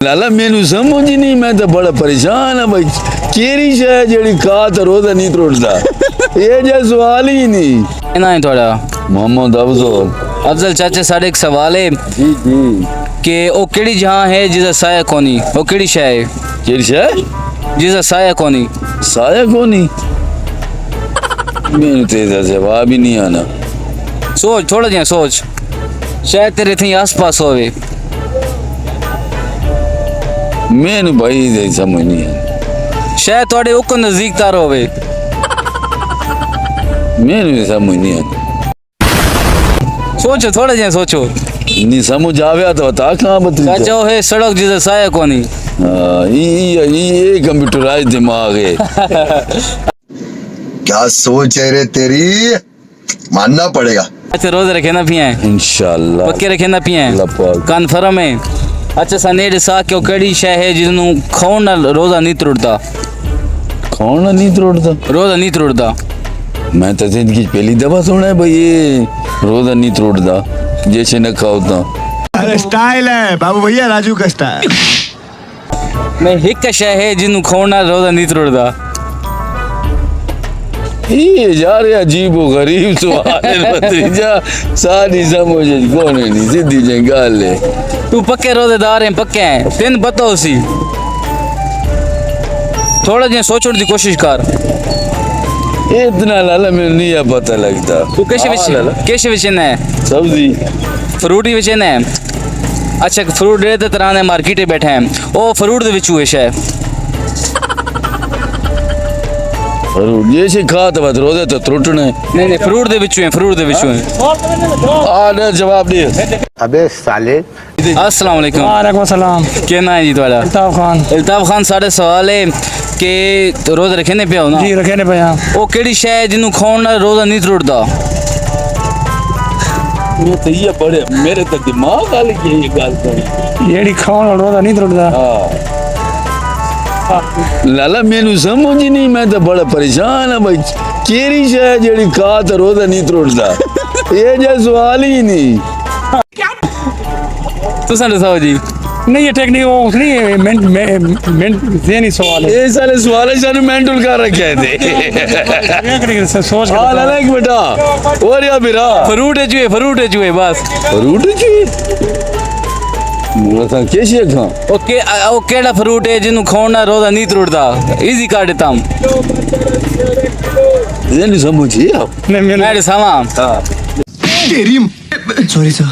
लाला मैनू समझ ही नहीं, मैं तो बड़ा परेशान हाँ भाई। केरी शह जेड़ी खा तो रोजा नहीं त्रुटदा, ये जो सवाल ही नहीं। ना है थोड़ा मोहम्मद अफजल चाचा साढ़े एक सवाल है जी जी कि ओ केड़ी जहां है जिसका साया कोनी, ओ केड़ी शय है केरी शह जिसका साया कोनी? साया कोनी, मैनू तेरा जवाब ही नहीं आना। सोच थोड़ा जिहा सोच, शायद तेरे थी आस पास होवे। मैनू भाई दे समझ नहीं आना, शायद थोड़े उको नजदीक तार होवे। मैनू समझ नहीं आना। सोचो थोड़ा जिहा सोचो। नहीं समझ आवे तो बता कहाँ चाचा बता। ओ है सड़क जिसका साया कोनी। हाँ ये कंप्यूटराइज दिमाग है। क्या सोच है रे तेरी, मानना पड़ेगा। अच्छा रोजे रखे ना पिए इंशाल्लाह पक्के रखे ना पिए अल्लाह पाक। कन्फर्म है। अच्छा सनेड सा क्यों केड़ी शय है जिसनु खाण नाल रोजा नहीं त्रुटदा? खाना नहीं त्रुटदा, रोजा नहीं त्रुटदा। मैं तो जिंदगी पहली दफा सुना है भाई ये रोजा नहीं त्रुटदा, जैसे न खाओ तो। अरे स्टाइल है बाबू भैया, राजू का स्टाइल। मैं हिक शय है जिसनु खाण नाल रोजा नहीं त्रुटदा। ये यार ये अजीब व गरीब सवाल है भतीजा, सारी समझ कौन है नहीं, सीधी जी गल है। तू पक्के रोजेदार है, पक्के हैं, तेन पता हो सी। थोड़ा जिहा सोचने की कोशिश कर। इतना लाला मैंने नहीं पता लगता। तू कैसे विचना है? सब्जी फ्रूट ही विचना है। अच्छा फ्रूट दे तरह ने मार्केट बैठे हैं, ओ फ्रूट दे विच हुए शय फ्रूट जैसे खा तो बस रोजे तो त्रुटने। नहीं फ्रूट दे विच हुए, फ्रूट दे विच हुए। आने जवाब दिए। अबे साले। अस्सलाम वालेकुम। वालेकुम सलाम। क्या नाम है जी तुम्हारा? अल्ताफ खान। अल्ताफ खान साढ़े सवाल है कि तो रोजा रखे ने पिया हो ना? जी रखे ने पिया। ओ केड़ी शय जिन्नू खाण नाल रोजा नहीं त्रुटदा? ये तो ये बड़े मेरे तो दिमाग आ गई ये गल तो। जेड़ी खाण रोजा नहीं त्रुटदा। लाला मैनू समझ ही नहीं, मैं तो बड़ा परेशान हाँ भाई। केरी शह जेड़ी खा तो रोजा नहीं त्रुटदा, ये जो सवाल ही नहीं। तुसां दसो जी। नहीं ये टेक्निक वो नहीं है, मेंट ज़हनी सवाल है। ये सारे सवाल सानू मेंटल कर रखे थे। सोच हाँ लाला एक बेटा और या बिरा फ्रूट है जुए बस। फ्रूट जी मुझे कैसे खा ओके ओ केड़ा फ्रूट है जिन्नू खाण नाल रोजा नहीं त्रुटदा? इजी कर देता हूं। ये नहीं समझिए आप। नहीं मैं दसावां। तेरी सॉरी सर।